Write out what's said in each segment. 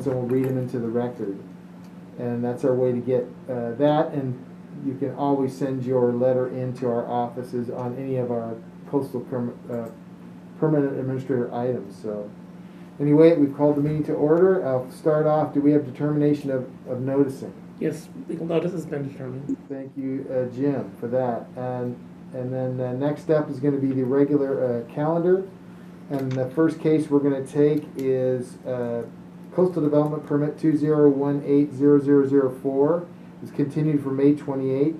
and we'll read them into the record. And that's our way to get that, and you can always send your letter into our offices on any of our coastal permanent administrator items. So anyway, we've called the meeting to order. I'll start off. Do we have determination of noticing? Yes, legal notice has been determined. Thank you, Jim, for that. And then next up is going to be the regular calendar. And the first case we're going to take is Coastal Development Permit 20180004. It's continued for May 28th.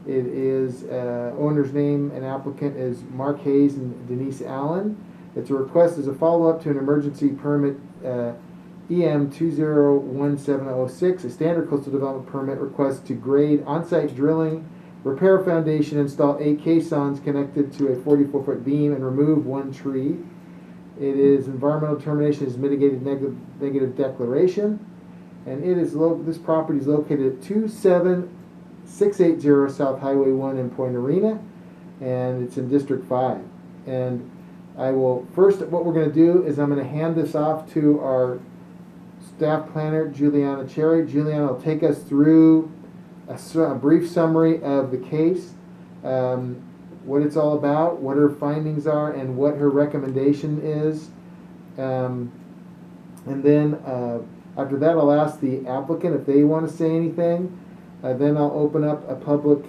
It is owner's name and applicant is Mark Hayes and Denise Allen. It's a request as a follow-up to an emergency permit EM 201706, a standard coastal development permit request to grade on-site drilling, repair a foundation, install 8 caissons connected to a 44-foot beam, and remove 1 tree. It is environmental determination is mitigated negative declaration, and it is this property is located at 27680 South Highway 1 in Point Arena, and it's in District 5. And I will first, what we're going to do is I'm going to hand this off to our staff planner, Juliana Cherry. Juliana will take us through a brief summary of the case, what it's all about, what her findings are, and what her recommendation is. And then after that, I'll ask the applicant if they want to say anything. Then I'll open up a public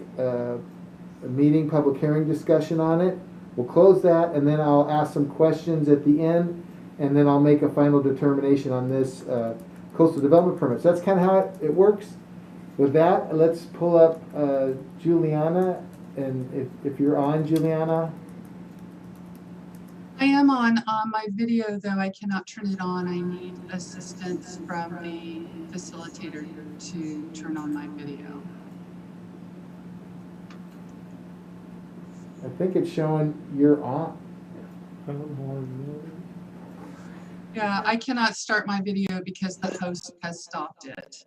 meeting, public hearing discussion on it. We'll close that, and then I'll ask some questions at the end, and then I'll make a final determination on this coastal development permit. So that's kind of how it works. With that, let's pull up Juliana, and if you're on, Juliana. I am on my video, though I cannot turn it on. I need assistance from the facilitator to turn on my video. I think it's showing you're on. Yeah, I cannot start my video because the host has stopped it.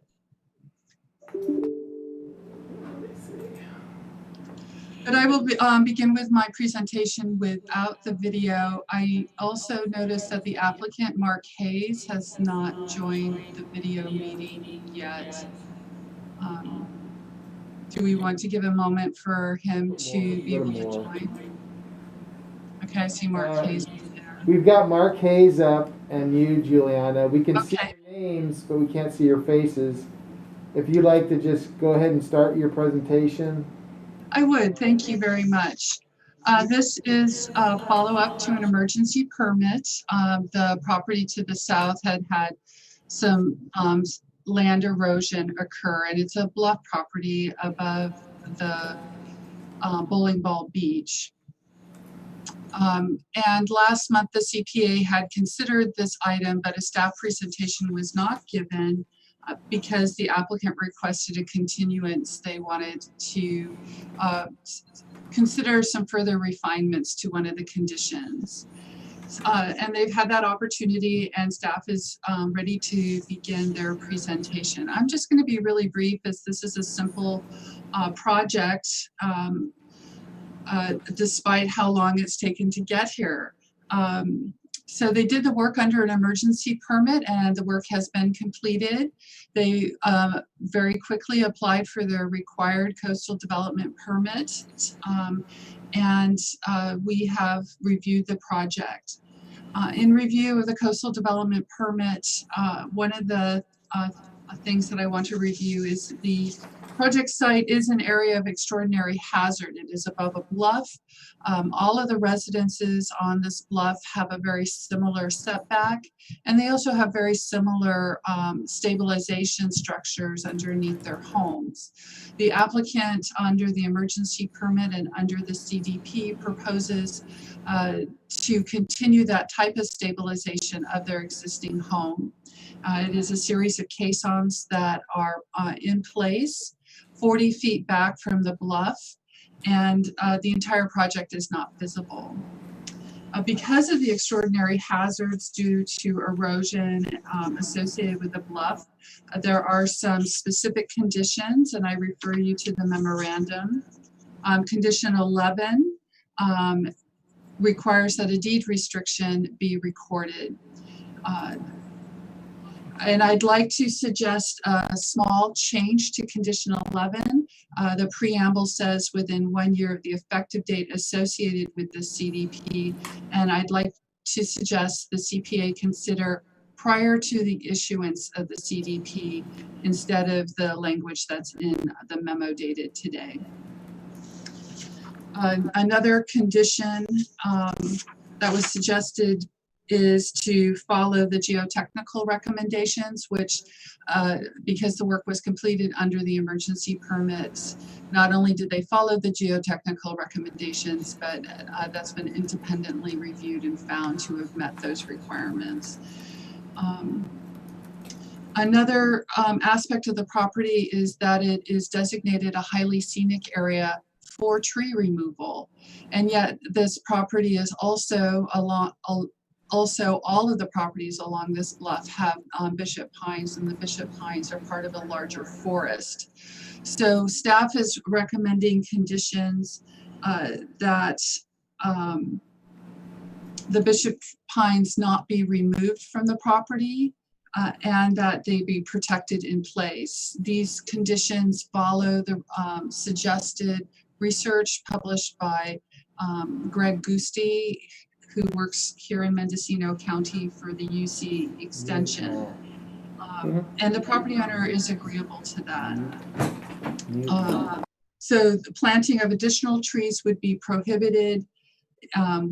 But I will begin with my presentation without the video. I also noticed that the applicant, Mark Hayes, has not joined the video meeting yet. Do we want to give a moment for him to be able to join? Okay, I see Mark Hayes there. We've got Mark Hayes up and you, Juliana. We can see your names, but we can't see your faces. If you'd like to just go ahead and start your presentation. I would, thank you very much. This is a follow-up to an emergency permit. The property to the south had some land erosion occur, and it's a bluff property above the bowling ball beach. And last month the CPA had considered this item, but a staff presentation was not given because the applicant requested a continuance. They wanted to consider some further refinements to one of the conditions. And they've had that opportunity, and staff is ready to begin their presentation. I'm just going to be really brief, as this is a simple project, despite how long it's taken to get here. So they did the work under an emergency permit, and the work has been completed. They very quickly applied for their required coastal development permit, and we have reviewed the project. In review of the coastal development permit, one of the things that I want to review is the project site is an area of extraordinary hazard. It is above a bluff. All of the residences on this bluff have a very similar setback, and they also have very similar stabilization structures underneath their homes. The applicant, under the emergency permit and under the CDP, proposes to continue that type of stabilization of their existing home. It is a series of caissons that are in place 40 feet back from the bluff, and the entire project is not visible. Because of the extraordinary hazards due to erosion associated with the bluff, there are some specific conditions, and I refer you to the memorandum. Condition 11 requires that a deed restriction be recorded. And I'd like to suggest a small change to condition 11. The preamble says within 1 year of the effective date associated with the CDP. And I'd like to suggest the CPA consider prior to the issuance of the CDP instead of the language that's in the memo dated today. Another condition that was suggested is to follow the geotechnical recommendations, which because the work was completed under the emergency permits, not only did they follow the geotechnical recommendations, but that's been independently reviewed and found to have met those requirements. Another aspect of the property is that it is designated a highly scenic area for tree removal. And yet this property is also all of the properties along this bluff have bishop pines, and the bishop pines are part of a larger forest. So staff is recommending conditions that the bishop pines not be removed from the property and that they be protected in place. These conditions follow the suggested research published by Greg Gusti, who works here in Mendocino County for the UC Extension. And the property owner is agreeable to that. So the planting of additional trees would be prohibited.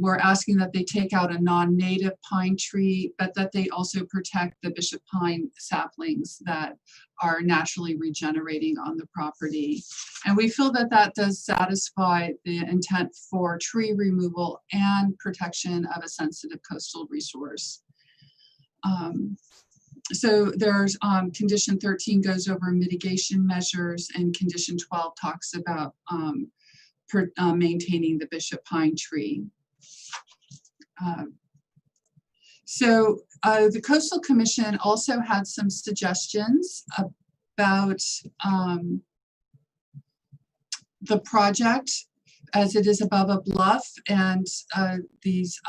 We're asking that they take out a non-native pine tree, but that they also protect the bishop pine saplings that are naturally regenerating on the property. And we feel that that does satisfy the intent for tree removal and protection of a sensitive coastal resource. So there's condition 13 goes over mitigation measures, and condition 12 talks about maintaining the bishop pine tree. So the Coastal Commission also had some suggestions about the project, as it is above a bluff, and these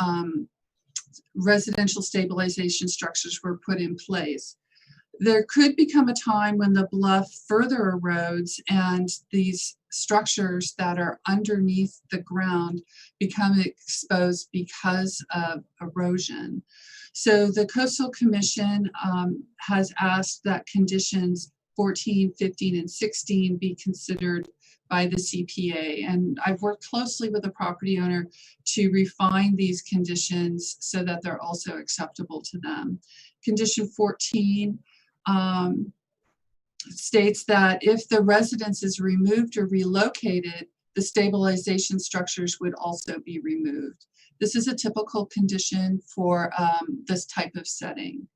residential stabilization structures were put in place. There could become a time when the bluff further erodes and these structures that are underneath the ground become exposed because of erosion. So the Coastal Commission has asked that conditions 14, 15, and 16 be considered by the CPA. And I've worked closely with the property owner to refine these conditions so that they're also acceptable to them. Condition 14 states that if the residence is removed or relocated, the stabilization structures would also be removed. This is a typical condition for this type of setting.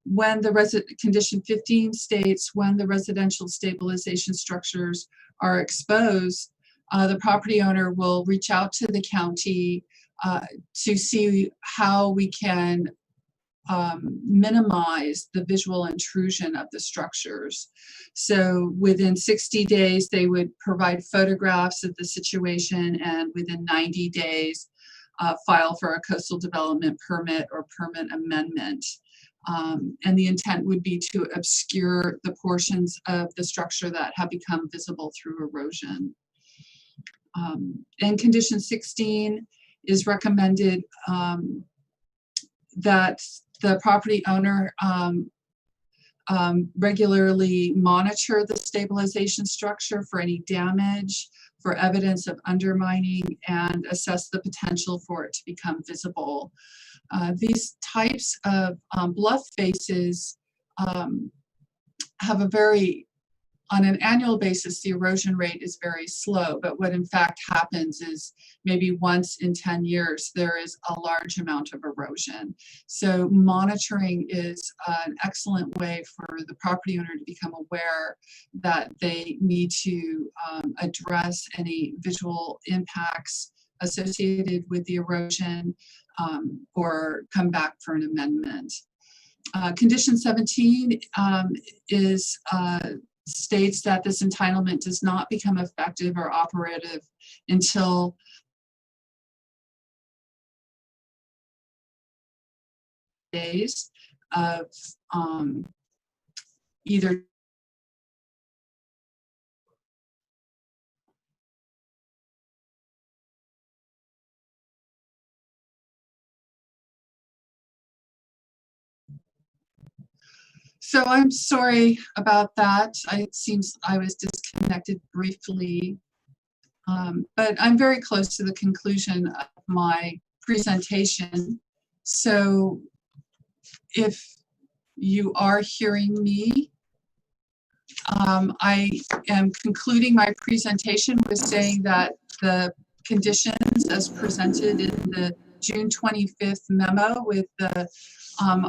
When the condition 15 states when the residential stabilization structures are exposed, the property owner will reach out to the county to see how we can minimize the visual intrusion of the structures. So within 60 days, they would provide photographs of the situation, and within 90 days, file for a coastal development permit or permit amendment. And the intent would be to obscure the portions of the structure that have become visible through erosion. And condition 16 is recommended that the property owner regularly monitor the stabilization structure for any damage, for evidence of undermining, and assess the potential for it to become visible. These types of bluff faces have a very, on an annual basis, the erosion rate is very slow, but what in fact happens is maybe once in 10 years, there is a large amount of erosion. So monitoring is an excellent way for the property owner to become aware that they need to address any visual impacts associated with the erosion or come back for an amendment. Condition 17 is states that this entitlement does not become effective or operative until days. of either So I'm sorry about that. It seems I was disconnected briefly, but I'm very close to the conclusion of my presentation. So if you are hearing me, I am concluding my presentation with saying that the conditions as presented in the June 25th memo with the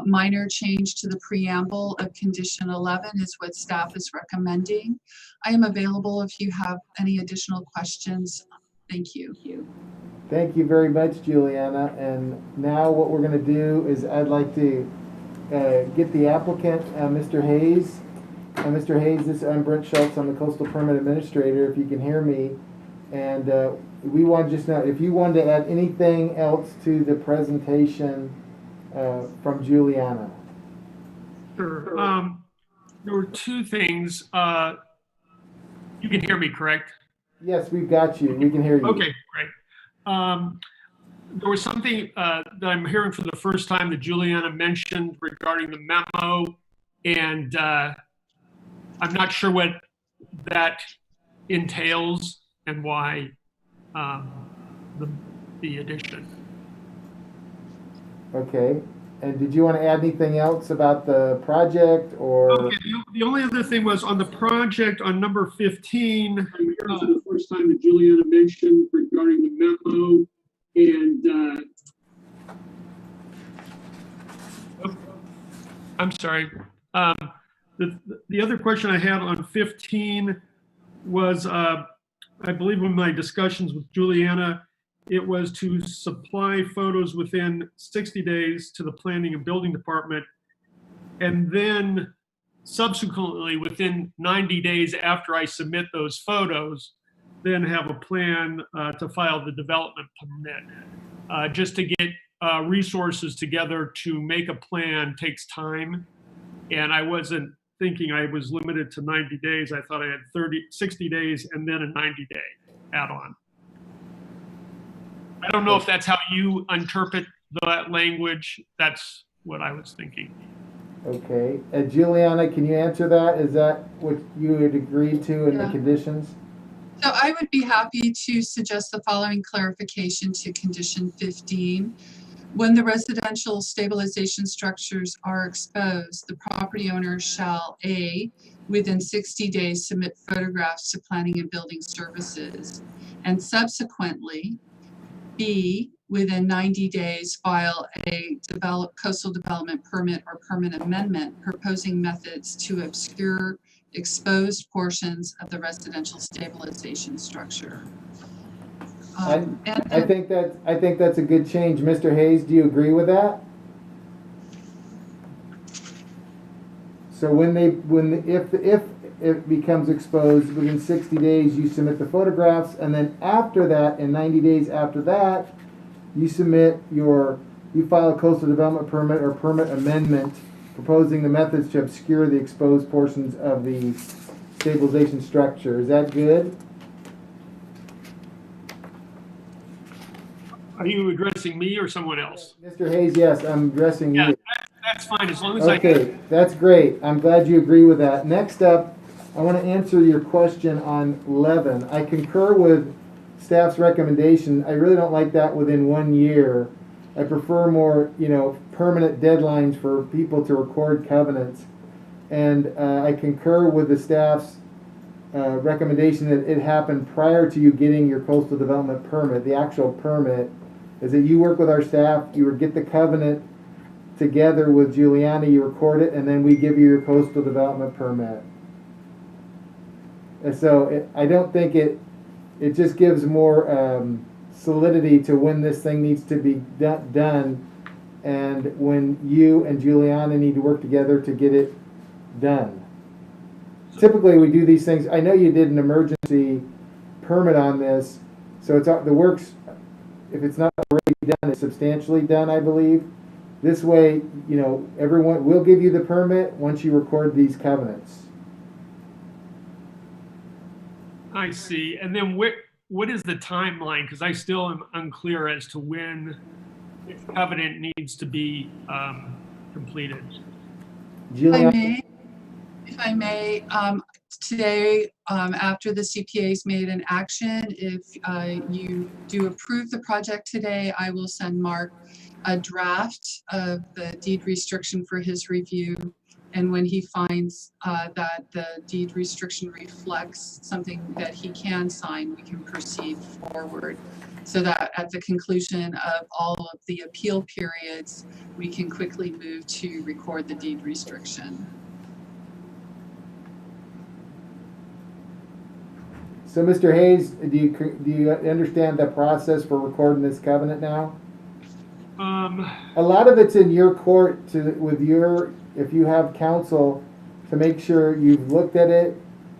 minor change to the preamble of condition 11 is what staff is recommending. I am available if you have any additional questions. Thank you. Thank you very much, Juliana. And now what we're going to do is I'd like to get the applicant, Mr. Hayes. Mr. Hayes, I'm Brent Schultz. I'm the Coastal Permit Administrator, if you can hear me. And we want to just know if you wanted to add anything else to the presentation from Juliana. Sure. There were two things. You can hear me, correct? Yes, we've got you. We can hear you. Okay, great. There was something that I'm hearing for the first time that Juliana mentioned regarding the memo, and I'm not sure what that entails and why the addition. Okay. And did you want to add anything else about the project or? Okay, the only other thing was on the project on number 15. I'm hearing for the first time that Juliana mentioned regarding the memo, and I'm sorry. The other question I had on 15 was, I believe in my discussions with Juliana, it was to supply photos within 60 days to the Planning and Building Department, and then subsequently within 90 days after I submit those photos, then have a plan to file the development permit. Just to get resources together to make a plan takes time, and I wasn't thinking I was limited to 90 days. I thought I had 60 days and then a 90-day add-on. I don't know if that's how you interpret that language. That's what I was thinking. Okay. Juliana, can you answer that? Is that what you would agree to in the conditions? So I would be happy to suggest the following clarification to condition 15. When the residential stabilization structures are exposed, the property owner shall A, within 60 days submit photographs to Planning and Building Services, and subsequently B, within 90 days file a coastal development permit or permit amendment proposing methods to obscure exposed portions of the residential stabilization structure. I think that's a good change. Mr. Hayes, do you agree with that? So if it becomes exposed within 60 days, you submit the photographs, and then after that, in 90 days after that, you file a coastal development permit or permit amendment proposing the methods to obscure the exposed portions of the stabilization structure. Is that good? Are you addressing me or someone else? Mr. Hayes, yes, I'm addressing you. That's fine, as long as Okay, that's great. I'm glad you agree with that. Next up, I want to answer your question on 11. I concur with staff's recommendation. I really don't like that within 1 year. I prefer more, permanent deadlines for people to record covenants. And I concur with the staff's recommendation that it happened prior to you getting your coastal development permit. The actual permit is that you work with our staff, you get the covenant together with Juliana, you record it, and then we give you your coastal development permit. And so I don't think it just gives more solidity to when this thing needs to be done and when you and Juliana need to work together to get it done. Typically we do these things. I know you did an emergency permit on this, so the work's, if it's not already done, it's substantially done, I believe. This way, everyone, we'll give you the permit once you record these covenants. I see. And then what is the timeline? Because I still am unclear as to when this covenant needs to be completed. Juliana? If I may, today, after the CPA's made an action, if you do approve the project today, I will send Mark a draft of the deed restriction for his review. And when he finds that the deed restriction reflects something that he can sign, we can proceed forward. So that at the conclusion of all of the appeal periods, we can quickly move to record the deed restriction. So, Mr. Hayes, do you understand the process for recording this covenant now? A lot of it's in your court if you have counsel, to make sure you've looked at it.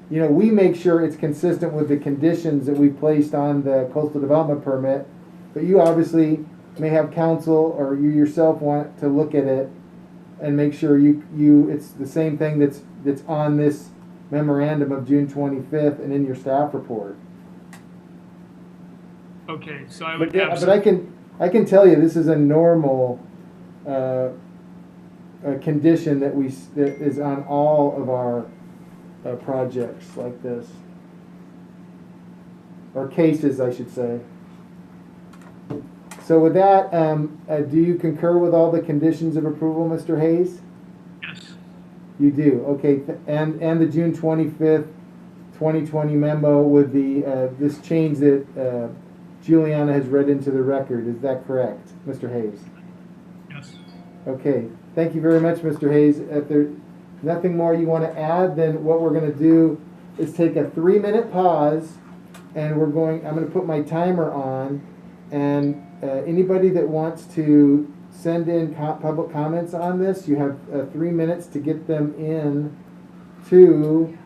We make sure it's consistent with the conditions that we placed on the coastal development permit, but you obviously may have counsel, or you yourself want to look at it and make sure it's the same thing that's on this memorandum of June 25th and in your staff report. Okay, so I would But I can tell you this is a normal condition that is on all of our projects like this, or cases, I should say. So with that, do you concur with all the conditions of approval, Mr. Hayes? Yes. You do, okay, and the June 25th, 2020 memo with this change that Juliana has read into the record. Is that correct, Mr. Hayes? Yes. Okay, thank you very much, Mr. Hayes. If there's nothing more you want to add, then what we're going to do is take a 3-minute pause, and I'm going to put my timer on, and anybody that wants to send in public comments on this, you have 3 minutes to get them in to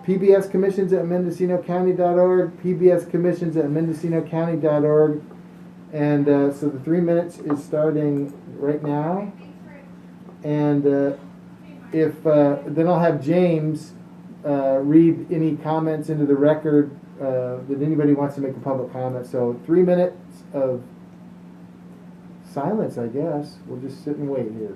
pbscommissions@mendocinocounty.org, pbscommissions@mendocinocounty.org, and so the 3 minutes is starting right now. And then I'll have James read any comments into the record that anybody wants to make a public comment. So 3 minutes of silence, I guess. We'll just sit and wait here.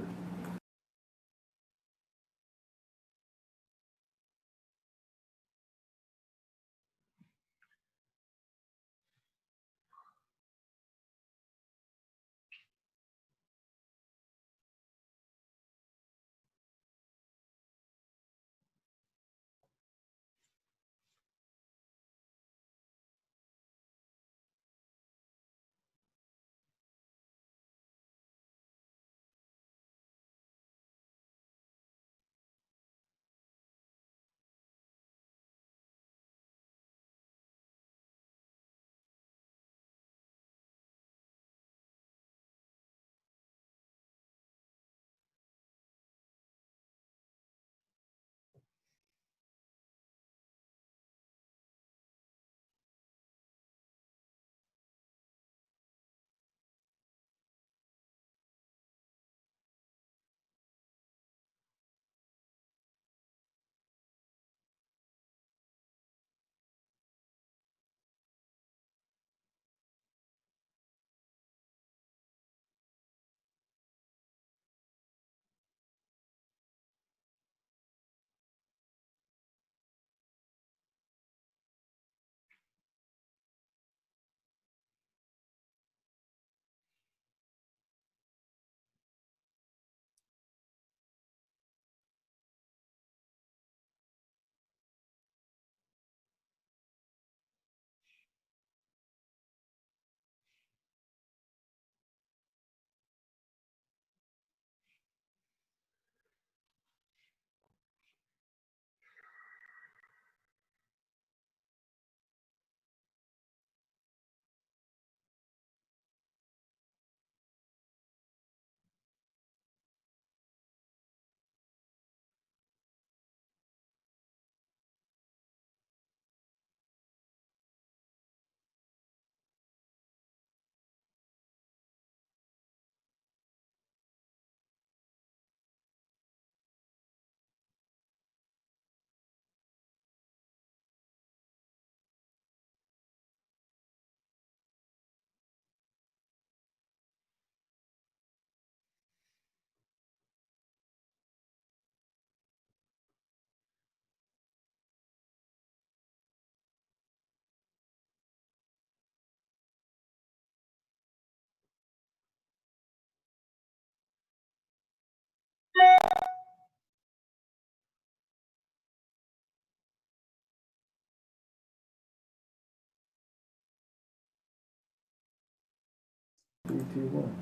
3, 2, 1.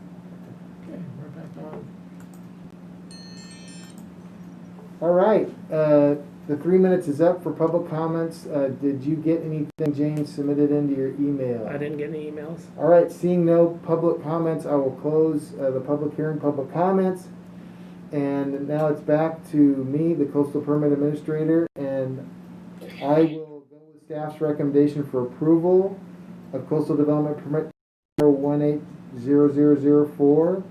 Okay, we're back on. All right, the 3 minutes is up for public comments. Did you get anything, James, submitted into your email? I didn't get any emails. All right, seeing no public comments, I will close the public hearing, public comments. And now it's back to me, the Coastal Permit Administrator, and I will go with staff's recommendation for approval of Coastal Development Permit 180004.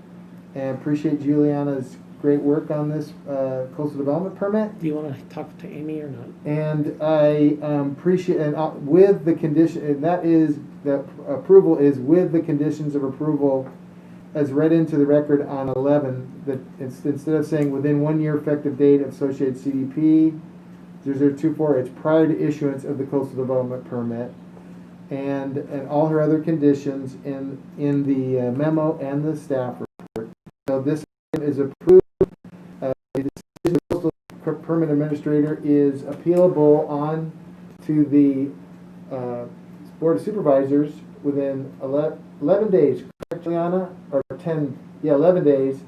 And appreciate Juliana's great work on this Coastal Development Permit. Do you want to talk to Amy or not? And I appreciate, and with the condition, and that is, the approval is with the conditions of approval as read into the record on 11, that instead of saying within 1 year effective date of associated CDP 0024, it's prior to issuance of the Coastal Development Permit, and all her other conditions in the memo and the staff report. So this is approved. The decision of the Coastal Permit Administrator is appealable on to the Board of Supervisors within 11 days, correct, Juliana? Or 10, yeah, 11 days.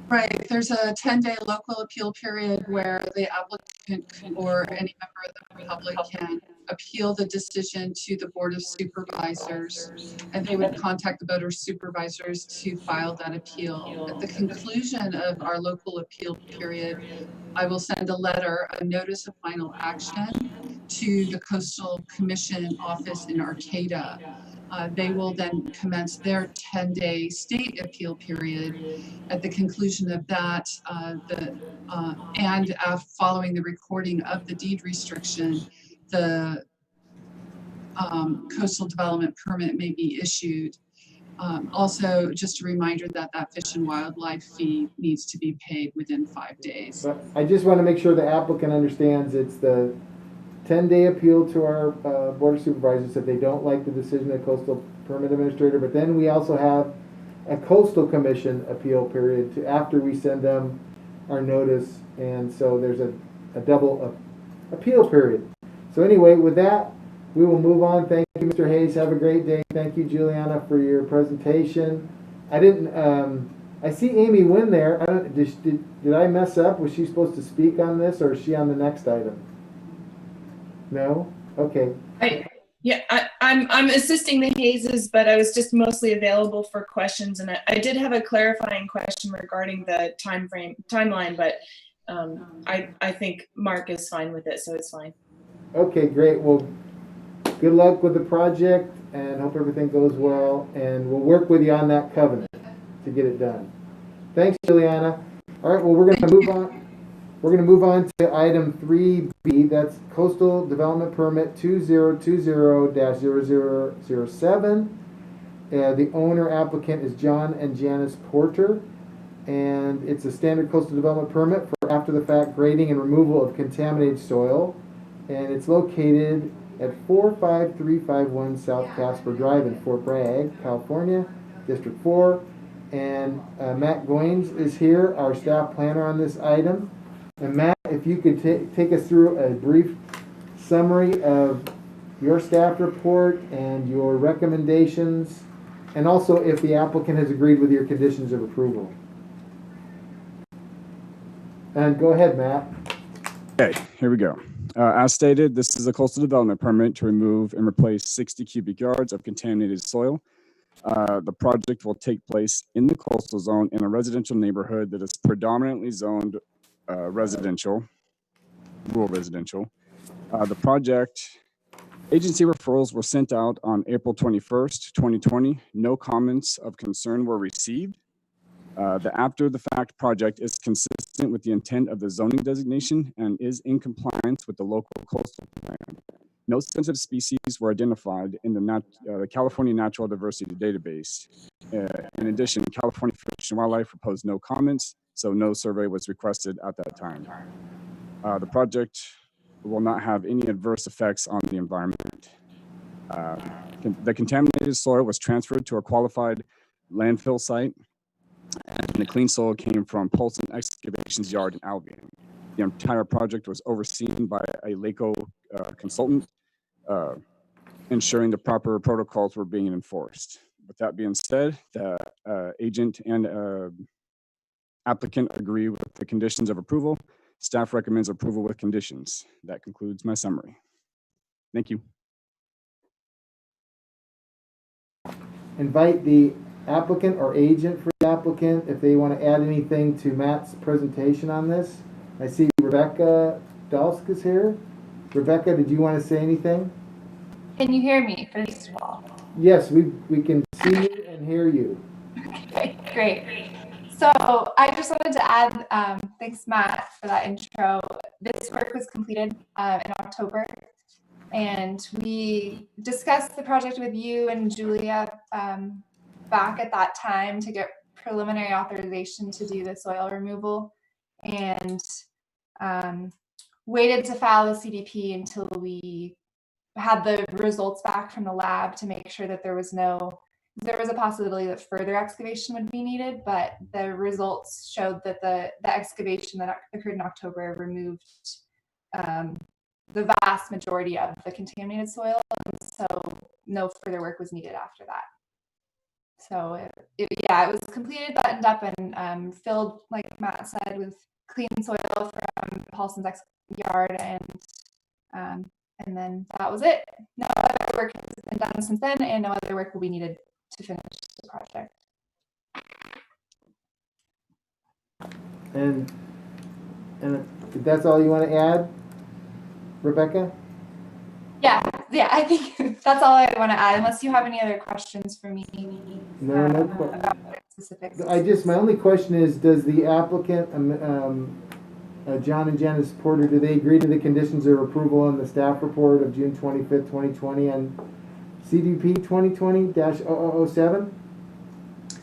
Right, there's a 10-day local appeal period where the applicant or any member of the public can appeal the decision to the Board of Supervisors, and they would contact the Board of Supervisors to file that appeal. At the conclusion of our local appeal period, I will send a letter, a notice of final action, to the Coastal Commission office in Arcata. They will then commence their 10-day state appeal period. At the conclusion of that, following the recording of the deed restriction, the coastal development permit may be issued. Also, just a reminder that that fish and wildlife fee needs to be paid within 5 days. But I just want to make sure the applicant understands it's the 10-day appeal to our Board of Supervisors if they don't like the decision of the Coastal Permit Administrator, but then we also have a Coastal Commission appeal period after we send them our notice, and so there's a double appeal period. So anyway, with that, we will move on. Thank you, Mr. Hayes. Have a great day. Thank you, Juliana, for your presentation. I didn't, I see Amy Wynn there. Did I mess up? Was she supposed to speak on this, or is she on the next item? No? Okay. I'm assisting the Hayeses, but I was just mostly available for questions, and I did have a clarifying question regarding the timeline, but I think Mark is fine with it, so it's fine. Okay, great. Well, good luck with the project, and hope everything goes well, and we'll work with you on that covenant to get it done. Thanks, Juliana. All right, well, we're going to move on. We're going to move on to item 3B. That's Coastal Development Permit 2020-0007. The owner applicant is John and Janice Porter, and it's a standard coastal development permit for after-the-fact grading and removal of contaminated soil, and it's located at 45351 South Casper Drive in Fort Bragg, California, District 4. And Matt Goines is here, our staff planner on this item. And Matt, if you could take us through a brief summary of your staff report and your recommendations, and also if the applicant has agreed with your conditions of approval. And go ahead, Matt. Okay, here we go. As stated, this is a coastal development permit to remove and replace 60 cubic yards of contaminated soil. The project will take place in the coastal zone in a residential neighborhood that is predominantly zoned rural residential. The project agency referrals were sent out on April 21st, 2020. No comments of concern were received. The after-the-fact project is consistent with the intent of the zoning designation and is in compliance with the local coastal plan. No sensitive species were identified in the California Natural Diversity Database. In addition, California Fish and Wildlife proposed no comments, so no survey was requested at that time. The project will not have any adverse effects on the environment. The contaminated soil was transferred to a qualified landfill site, and the clean soil came from Polson Excavations Yard in Albion. The entire project was overseen by a LACO consultant, ensuring the proper protocols were being enforced. With that being said, the agent and applicant agree with the conditions of approval. Staff recommends approval with conditions. That concludes my summary. Thank you. Invite the applicant or agent for the applicant if they want to add anything to Matt's presentation on this. I see Rebecca Dalsk is here. Rebecca, did you want to say anything? Can you hear me, first of all? Yes, we can see you and hear you. Okay, great. So I just wanted to add, thanks Matt for that intro. This work was completed in October, and we discussed the project with you and Julia back at that time to get preliminary authorization to do the soil removal, and waited to file the CDP until we had the results back from the lab to make sure that there was a possibility that further excavation would be needed, but the results showed that the excavation that occurred in October removed the vast majority of the contaminated soil, and so no further work was needed after that. So it was completed, buttoned up, and filled, like Matt said, with clean soil from Paulson's yard, and then that was it. No other work has been done since then, and no other work will be needed to finish the project. And if that's all you want to add, Rebecca? Yeah, I think that's all I want to add, unless you have any other questions for me. No about specifics. my only question is, does the applicant, John and Janice Porter, do they agree to the conditions of approval in the staff report of June 25th, 2020 and CDP 2020-0007?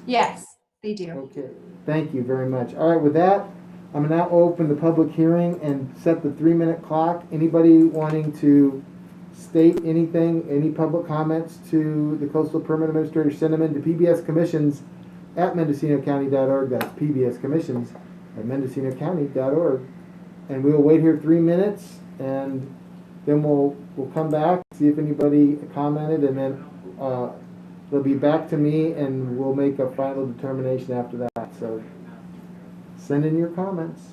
Yes, they do. Okay, thank you very much. All right, with that, I'm going to now open the public hearing and set the 3-minute clock. Anybody wanting to state anything, any public comments to the Coastal Permit Administrator, send them into pbscommissions@mendocinocounty.org. That's pbscommissions@mendocinocounty.org. And we'll wait here 3 minutes, and then we'll come back, see if anybody commented, and then they'll be back to me, and we'll make a final determination after that. So send in your comments.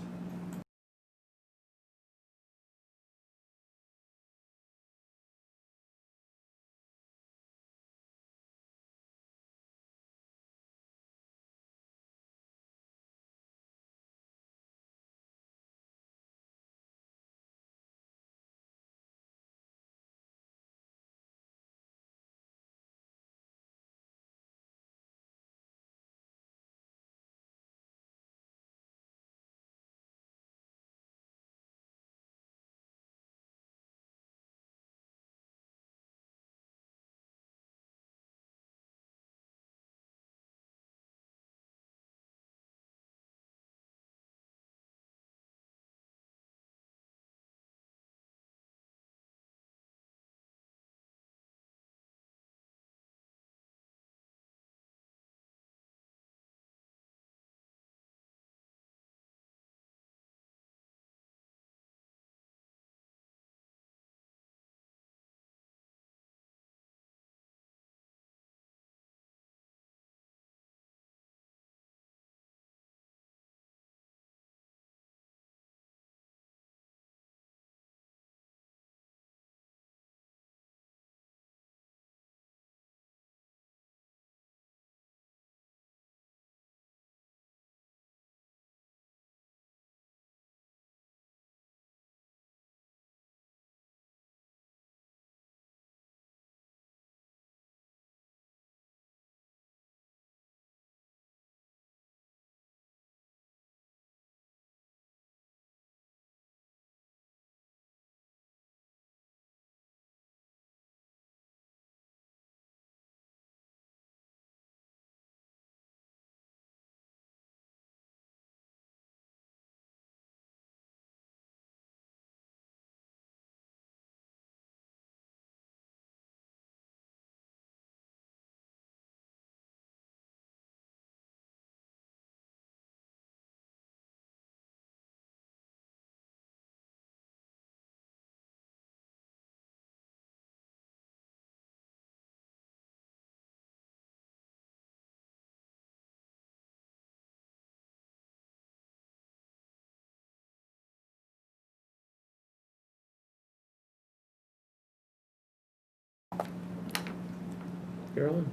You're on.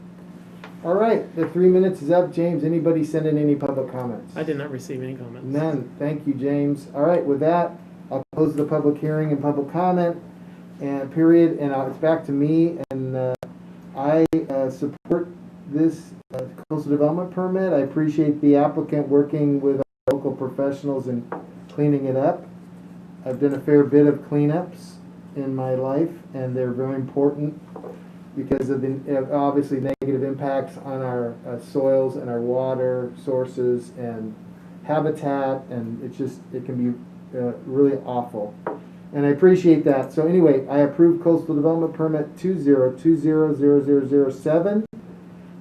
All right, the 3 minutes is up. James, anybody send in any public comments? I did not receive any comments. None. Thank you, James. All right, with that, I'll close the public hearing and public comment and period. And it's back to me. And I support this coastal development permit. I appreciate the applicant working with our local professionals and cleaning it up. I've done a fair bit of cleanups in my life, and they're very important because of the obviously negative impacts on our soils and our water sources and habitat, and it can be really awful. And I appreciate that. So anyway, I approve coastal development permit 20200007,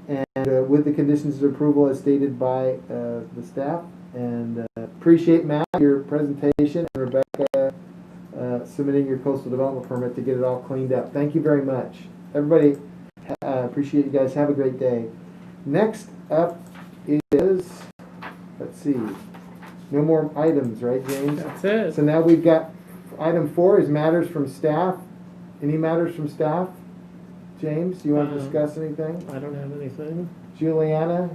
and with the conditions of approval as stated by the staff. And appreciate, Matt, your presentation, and Rebecca submitting your coastal development permit to get it all cleaned up. Thank you very much. Everybody, appreciate you guys. Have a great day. Next up is, let's see, no more items, right, James? That's it. So now we've got item 4 is matters from staff. Any matters from staff? James, do you want to discuss anything? I don't have anything. Juliana?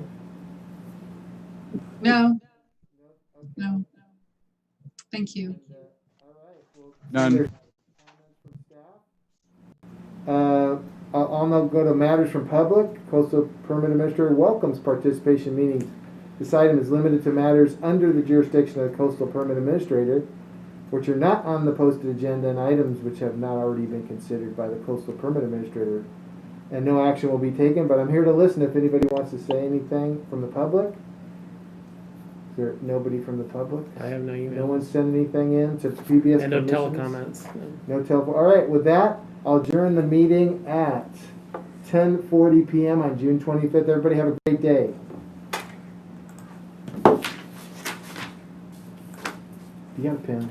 No. No. Thank you. None. I'll now go to matters from public. Coastal Permit Administrator welcomes participation meetings. This item is limited to matters under the jurisdiction of the Coastal Permit Administrator, which are not on the posted agenda, and items which have not already been considered by the Coastal Permit Administrator. And no action will be taken, but I'm here to listen if anybody wants to say anything from the public. Is there nobody from the public? I have no email. No one sent anything in to PBS And no permissions? telecomments. No telephone. All right, with that, I'll adjourn the meeting at 10:40 p.m. on June 25th. Everybody have a great day. You got a pen?